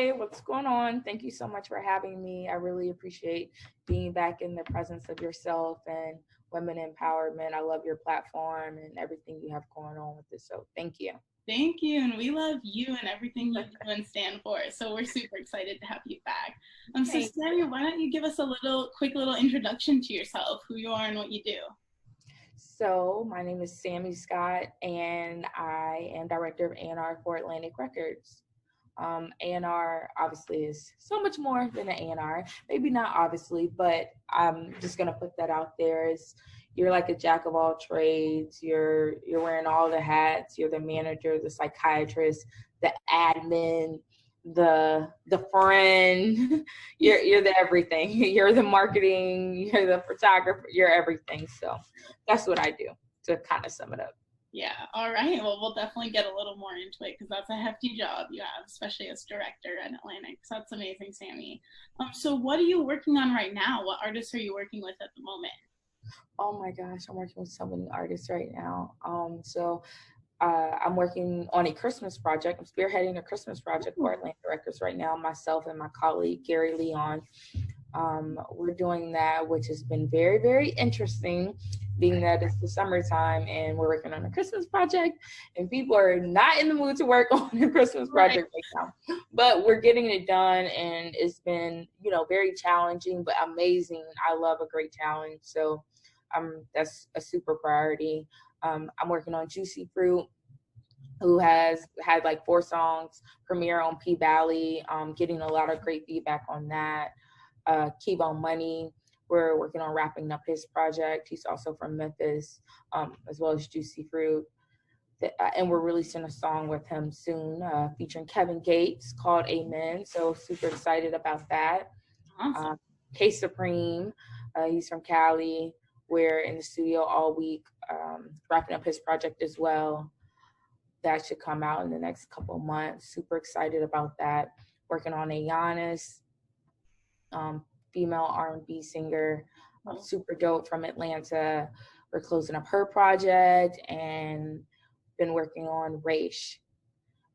Hey, what's going on? Thank you so much for having me. I really appreciate being back in the presence of yourself and women empowerment. I love your platform and everything you have going on with this. So thank you. Thank you, and we love you and everything you do and stand for. So we're super excited to have you back. So Sammye, why don't you give us a quick little introduction to yourself, who you are and what you do? So my name is Sammye Scott, and I am director of A&R for Atlantic Records. A&R obviously is so much more than an A&R. Maybe not obviously, but I'm just gonna put that out there. You're like a jack of all trades. You're wearing all the hats. You're the manager, the psychiatrist, the admin, the friend. You're the everything. You're the marketing. You're the photographer. You're everything. So that's what I do to kind of sum it up. Yeah, all right. Well, we'll definitely get a little more into it because that's a hefty job you have, especially as director at Atlantic. So that's amazing, Sammye. So what are you working on right now? What artists are you working with at the moment? Oh my gosh, I'm working with so many artists right now. I'm working on a Christmas project. I'm spearheading a Christmas project for Atlantic Records right now, myself and my colleague, Gary Leon. We're doing that, which has been very, very interesting, being that it's the summertime and we're working on a Christmas project and people are not in the mood to work on a Christmas project right now. But we're getting it done and it's been, very challenging, but amazing. I love a great challenge. So that's a super priority. I'm working on Juicy Fruit, who has had like 4 songs premiere on P Valley, getting a lot of great feedback on that. Keybone Money, we're working on wrapping up his project. He's also from Memphis, as well as Juicy Fruit. And we're releasing a song with him soon, featuring Kevin Gates, called Amen. So super excited about that. Awesome. K Supreme, he's from Cali. We're in the studio all week, wrapping up his project as well. That should come out in the next couple of months. Super excited about that. Working on a Giannis, female R&B singer, super dope from Atlanta. We're closing up her project and been working on Raish,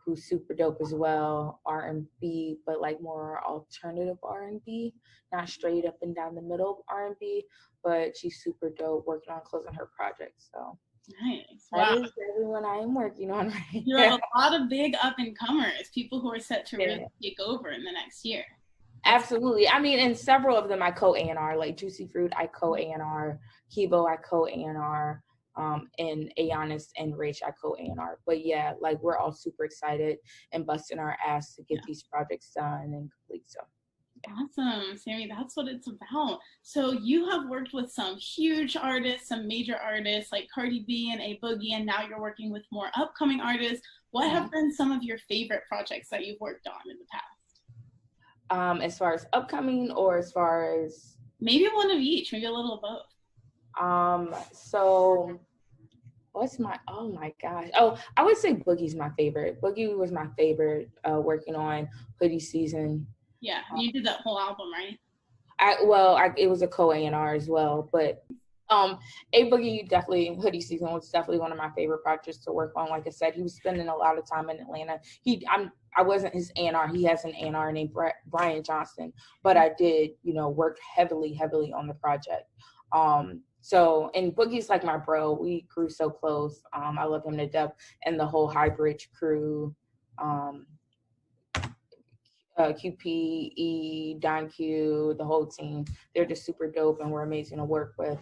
who's super dope as well, R&B, but like more alternative R&B, not straight up and down the middle R&B, but she's super dope, working on closing her project. So nice. Wow. That is everyone I am working on right now. You have a lot of big up-and-comers, people who are set to really take over in the next year. Absolutely. I mean, and several of them I co-A&R, like Juicy Fruit, I co-A&R, Kibo, I co-A&R, and Ayannis and Rach, I co-A&R. But yeah, like we're all super excited and busting our ass to get these projects done and complete. So awesome, Sammye, that's what it's about. So you have worked with some huge artists, some major artists like Cardi B and A Boogie, and now you're working with more upcoming artists. What have been some of your favorite projects that you've worked on in the past? As far as upcoming or as far as? Maybe one of each, maybe a little of both. So what's oh my gosh. Oh, I would say Boogie's my favorite. Boogie was my favorite, working on Hoodie SZN. Yeah, you did that whole album, right? It was a co-A&R as well, but A Boogie definitely, Hoodie SZN was definitely one of my favorite projects to work on. Like I said, he was spending a lot of time in Atlanta. I wasn't his A&R. He has an A&R named Brian Johnston, but I did, work heavily on the project. So, and Boogie's like my bro. We grew so close. I love him to death, and the whole High Bridge crew. QPE, Don Q, the whole team. They're just super dope and we're amazing to work with.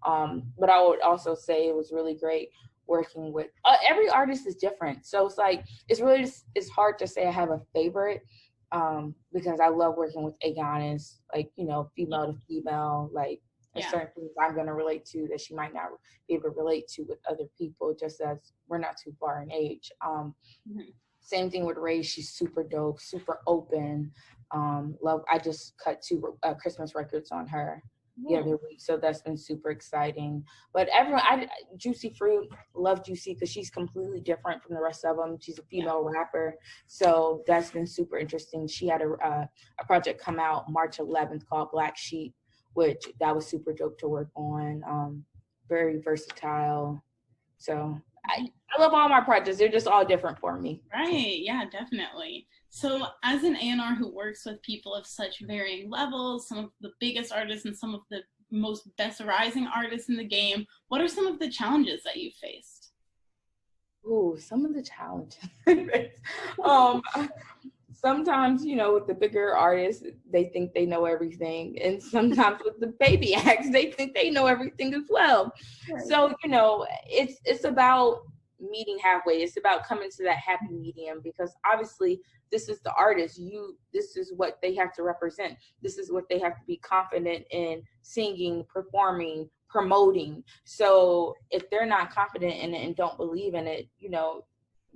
But I would also say it was really great working with every artist is different. So it's like, it's hard to say I have a favorite, because I love working with Ayannis, like, female to female, like there's certain things I'm going to relate to that she might not be able to relate to with other people, just as we're not too far in age. Same thing with Ray. She's super dope, super open. I just cut 2 Christmas records on her the other week, so that's been super exciting. But Juicy Fruit, love Juicy because she's completely different from the rest of them. She's a female rapper, so that's been super interesting. She had a project come out March 11th called Black Sheep, which that was super dope to work on. Very versatile. So I love all my projects. They're just all different for me. Right. Yeah, definitely. So as an A&R who works with people of such varying levels, some of the biggest artists and some of the most best rising artists in the game, what are some of the challenges that you faced? Ooh, some of the challenges. Sometimes, with the bigger artists, they think they know everything. And sometimes with the baby acts, they think they know everything as well. Right. So, it's about meeting halfway. It's about coming to that happy medium, because obviously this is the artist. This is what they have to represent. This is what they have to be confident in singing, performing, promoting. So if they're not confident in it and don't believe in it,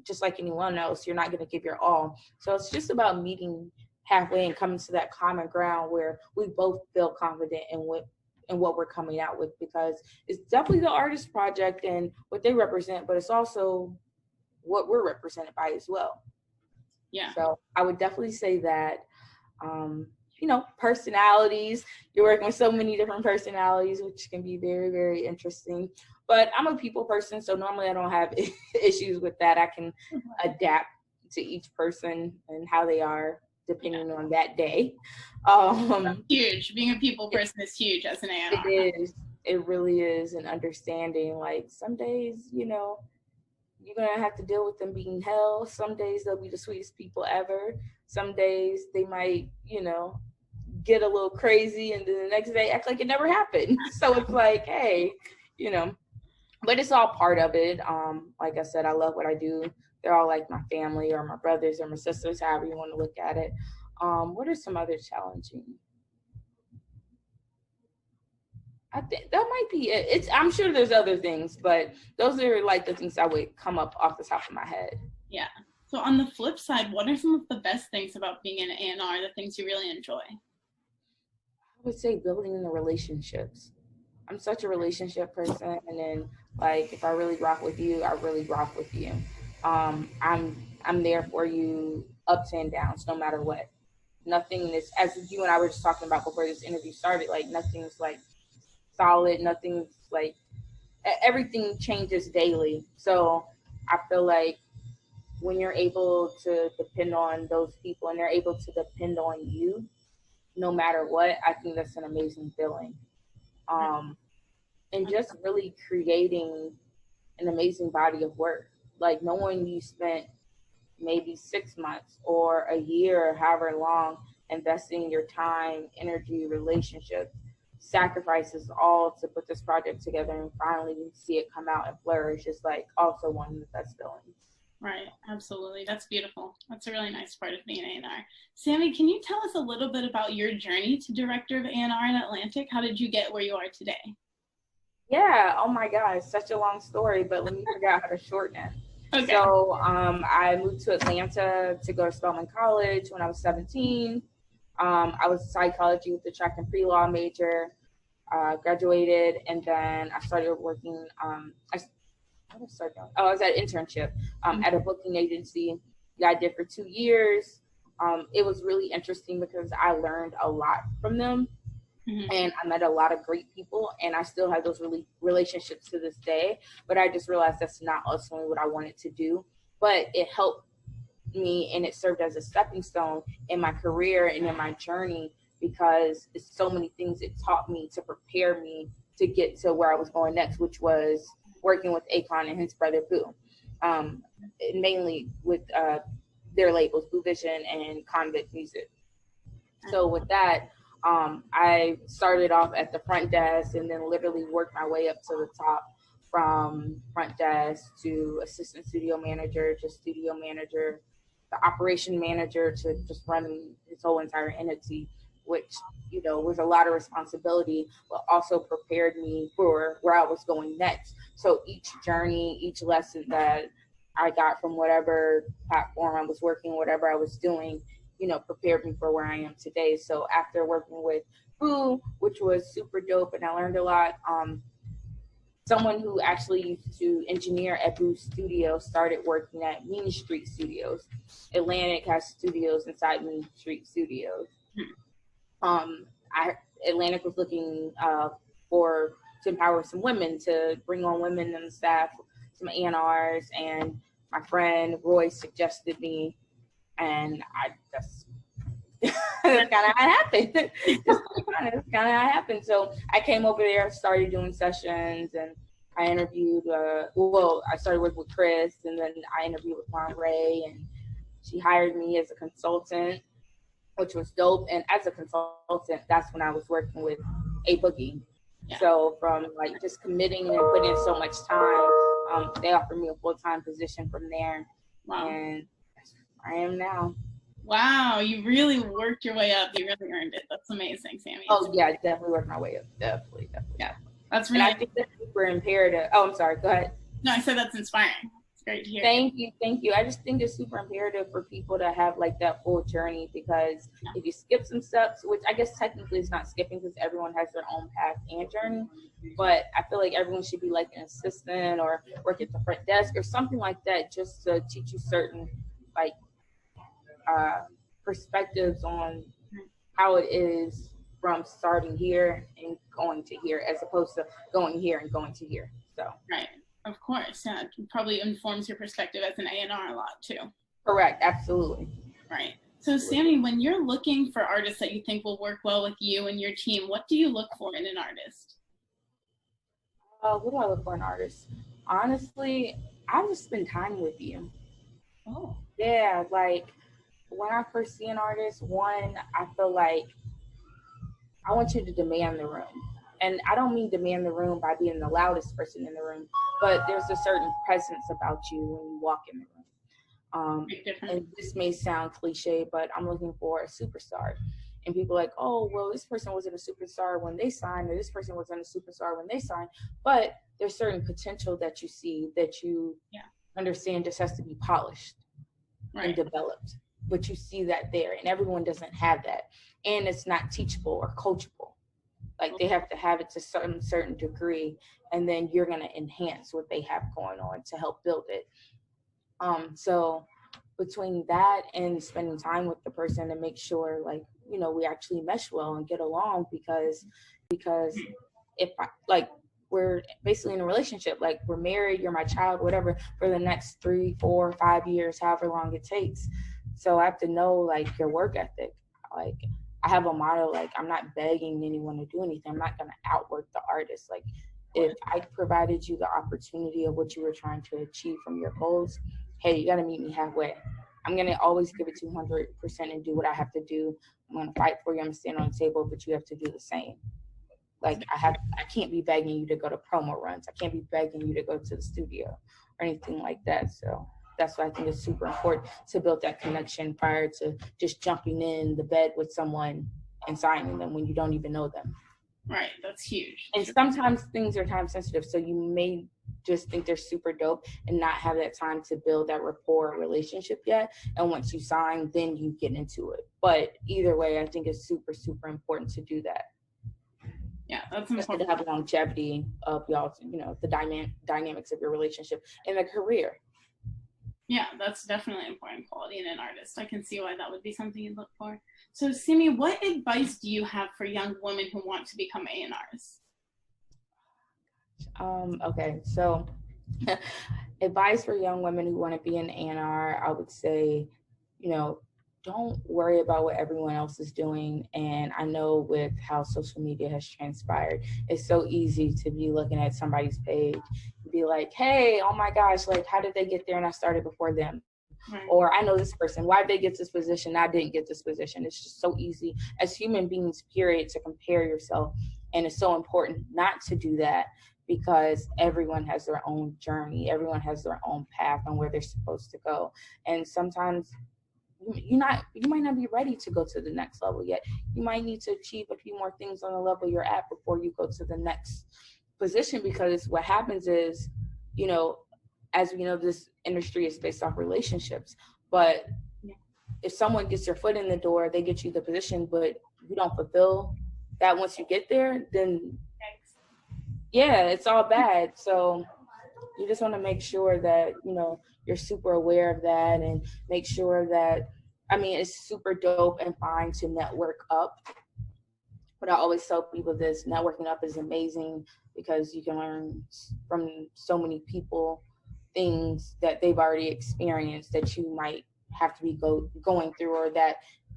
just like anyone else, you're not going to give your all. So it's just about meeting halfway and coming to that common ground where we both feel confident in what we're coming out with, because it's definitely the artist project and what they represent, but it's also what we're represented by as well. Yeah. So I would definitely say that, personalities, you're working with so many different personalities, which can be very, very interesting. But I'm a people person, so normally I don't have issues with that. I can adapt to each person and how they are depending on that day. Huge. Being a people person is huge as an A&R. It is. It really is an understanding. Like some days, you're going to have to deal with them being hell. Some days they'll be the sweetest people ever. Some days they might, get a little crazy, and then the next day act like it never happened. So it's like, hey, but it's all part of it. Like I said, I love what I do. They're all like my family or my brothers or my sisters, however you want to look at it. What are some other challenging? I think that might be it. I'm sure there's other things, but those are like the things that would come up off the top of my head. Yeah. So on the flip side, what are some of the best things about being an A&R, the things you really enjoy? I would say building the relationships. I'm such a relationship person, and then like if I really rock with you, I really rock with you. I'm there for you ups and downs, no matter what. Nothing is, as you and I were just talking about before this interview started, like nothing's like solid, nothing's like, everything changes daily. So I feel like when you're able to depend on those people and they're able to depend on you no matter what, I think that's an amazing feeling. And just really creating an amazing body of work. Like knowing you spent maybe 6 months or a year or however long investing your time, energy, relationships, sacrifices all to put this project together, and finally see it come out and flourish is like also one of the best feelings. Right, absolutely. That's beautiful. That's a really nice part of being an A&R. Sammye, can you tell us a little bit about your journey to director of A&R in Atlantic? How did you get where you are today? Yeah, oh my gosh, such a long story, but let me figure out how to shorten it. Okay. So I moved to Atlanta to go to Spelman College when I was 17. I was psychology with the track and pre-law major, graduated, and then I started working, I was at an internship at a booking agency that I did for 2 years. It was really interesting because I learned a lot from them. Mm-hmm. And I met a lot of great people, and I still have those relationships to this day. But I just realized that's not ultimately what I wanted to do. But it helped me, and it served as a stepping stone in my career and in my journey, because it's so many things it taught me to prepare me to get to where I was going next, which was working with Akon and his brother Boo, mainly with their labels, Boo Vision and Convict Music. So with that, I started off at the front desk and then literally worked my way up to the top, from front desk to assistant studio manager to studio manager, the operation manager, to just running his whole entire entity, which, was a lot of responsibility, but also prepared me for where I was going next. So each journey, each lesson that I got from whatever platform I was working, whatever I was doing, prepared me for where I am today. So after working with Boo, which was super dope, and I learned a lot, someone who actually used to engineer at Boo Studio started working at Mean Street Studios. Atlantic has studios inside Mean Street Studios. Atlantic was looking to empower some women, to bring on women on the staff some A&Rs, and my friend Roy suggested me, and I just that's kind of how it happened. It's kind of how it happened. So I came over there, started doing sessions, and I interviewed. I started working with Chris, and then I interviewed with Monray, and she hired me as a consultant, which was dope. And as a consultant, that's when I was working with A Boogie. Yeah. So from like just committing and putting in so much time, they offered me a full-time position from there. Wow. And I am now. Wow, you really worked your way up. You really earned it. That's amazing, Sammye. Oh yeah, I definitely worked my way up. Definitely. Yeah, that's really. And I think that's super imperative. Oh, I'm sorry. Go ahead. No, I said that's inspiring. It's great to hear. Thank you. I just think it's super imperative for people to have like that full journey, because if you skip some steps, which I guess technically is not skipping because everyone has their own path and journey, but I feel like everyone should be like an assistant or work at the front desk or something like that, just to teach you certain like perspectives on how it is from starting here and going to here, as opposed to going here and going to here. So right, of course, yeah, it probably informs your perspective as an A&R a lot too. Correct, absolutely. Right. So Sammye, when you're looking for artists that you think will work well with you and your team, what do you look for in an artist? What do I look for in an artist? Honestly, I just spend time with you. Oh. Yeah, like when I first see an artist, one, I feel like I want you to demand the room. And I don't mean demand the room by being the loudest person in the room, but there's a certain presence about you when you walk in the room. And this may sound cliche, but I'm looking for a superstar. And people are like, oh, well, this person wasn't a superstar when they signed, or this person wasn't a superstar when they signed. But there's certain potential that you see that you understand just has to be polished and developed. But you see that there, and everyone doesn't have that. And it's not teachable or coachable. Like they have to have it to some certain degree, and then you're going to enhance what they have going on to help build it. So between that and spending time with the person to make sure, like, you know, we actually mesh well and get along, because if we're basically in a relationship, like we're married, you're my child, whatever, for the next 3, 4, 5 years, however long it takes. So I have to know like your work ethic. Like I have a motto, like I'm not begging anyone to do anything. I'm not going to outwork the artist. Like if I provided you the opportunity of what you were trying to achieve from your goals, hey, you got to meet me halfway. I'm going to always give it 200% and do what I have to do. I'm going to fight for you. I'm going to stand on the table, but you have to do the same. Like I can't be begging you to go to promo runs. I can't be begging you to go to the studio or anything like that. So that's why I think it's super important to build that connection prior to just jumping in the bed with someone and signing them when you don't even know them. Right, that's huge. And sometimes things are time sensitive, so you may just think they're super dope and not have that time to build that rapport or relationship yet. And once you sign, then you get into it. But either way, I think it's super, super important to do that. Yeah, that's important. To have longevity of y'all, you know, the dynamics of your relationship and the career. Yeah, that's definitely an important quality in an artist. I can see why that would be something you'd look for. So Sammye, what advice do you have for young women who want to become A&Rs? Okay, so advice for young women who want to be an A&R, I would say, you know, don't worry about what everyone else is doing. And I know with how social media has transpired, it's so easy to be looking at somebody's page and be like, hey, oh my gosh, like how did they get there and I started before them? Right. Or I know this person, why did they get this position? I didn't get this position. It's just so easy as human beings, period, to compare yourself. And it's so important not to do that, because everyone has their own journey. Everyone has their own path on where they're supposed to go. And sometimes you might not be ready to go to the next level yet. You might need to achieve a few more things on the level you're at before you go to the next position, because what happens is, you know, as we know, this industry is based off relationships. But if someone gets their foot in the door, they get you the position, but you don't fulfill that once you get there, then yeah, it's all bad. So you just want to make sure that, you know, you're super aware of that, and make sure that, I mean, it's super dope and fine to network up. But I always tell people this, networking up is amazing because you can learn from so many people things that they've already experienced that you might have to be going through, or that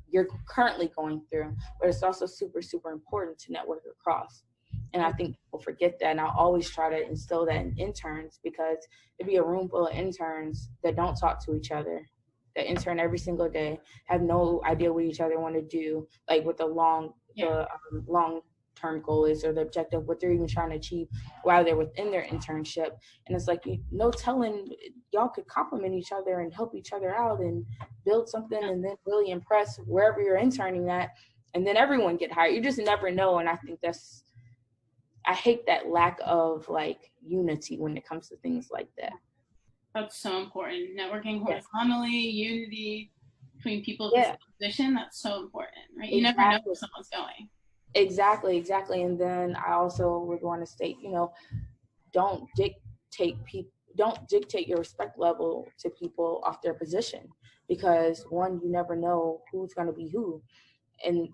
you're currently going through. But it's also super, super important to network across. And I think people forget that. And I always try to instill that in interns, because there'd be a room full of interns that don't talk to each other, that intern every single day, have no idea what each other want to do, like what the long-term goal is, or the objective, what they're even trying to achieve while they're within their internship. And it's like, no telling, y'all could compliment each other and help each other out and build something, and then really impress wherever you're interning at, and then everyone get hired. You just never know. And I think I hate that lack of like unity when it comes to things like that. That's so important. Networking horizontally, unity between people in position, that's so important, right? You never know where someone's going. Exactly. And then I also would want to state, don't dictate your respect level to people off their position, because one, you never know who's going to be who. And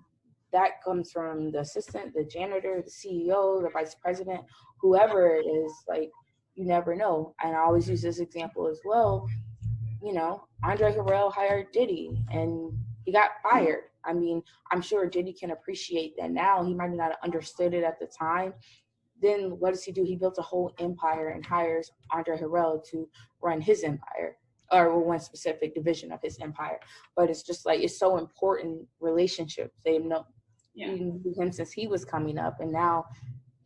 that comes from the assistant, the janitor, the CEO, the vice president, whoever it is. Like, you never know. And I always use this example as well. Andre Harrell hired Diddy and he got fired. I mean, I'm sure Diddy can appreciate that now. He might not have understood it at the time. Then what does he do? He built a whole empire and hires Andre Harrell to run his empire, or one specific division of his empire. But it's just like, it's so important, relationships. They've known him since he was coming up, and now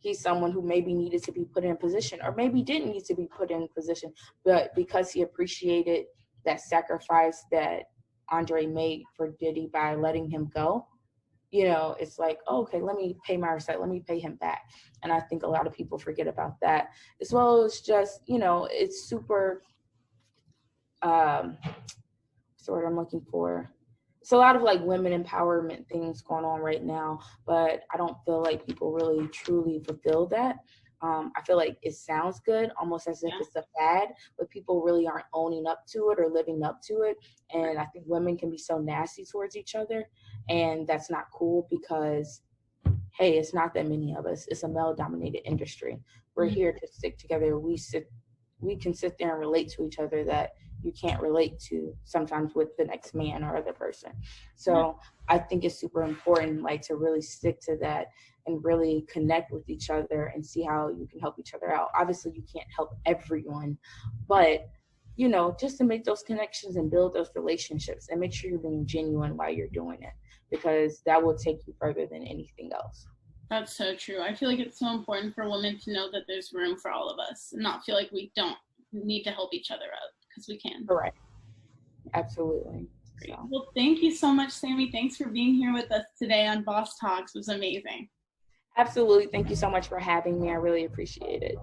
he's someone who maybe needed to be put in position, or maybe didn't need to be put in position, but because he appreciated that sacrifice that Andre made for Diddy by letting him go, it's like, oh, okay, let me pay my respect, let me pay him back. And I think a lot of people forget about that, as well as just, it's super, what's the word I'm looking for? It's a lot of like women empowerment things going on right now, but I don't feel like people really truly fulfill that. I feel like it sounds good, almost as if it's a fad, but people really aren't owning up to it or living up to it. And I think women can be so nasty towards each other, and that's not cool, because, hey, it's not that many of us. It's a male-dominated industry. We're here to stick together. We can sit there and relate to each other that you can't relate to sometimes with the next man or other person. So I think it's super important, like, to really stick to that and really connect with each other and see how you can help each other out. Obviously, you can't help everyone, but, just to make those connections and build those relationships, and make sure you're being genuine while you're doing it, because that will take you further than anything else. That's so true. I feel like it's so important for women to know that there's room for all of us, and not feel like we don't need to help each other out, because we can. Correct. Absolutely. Great. So. Well, thank you so much, Sammye. Thanks for being here with us today on Boss Talks. It was amazing. Absolutely. Thank you so much for having me. I really appreciate it.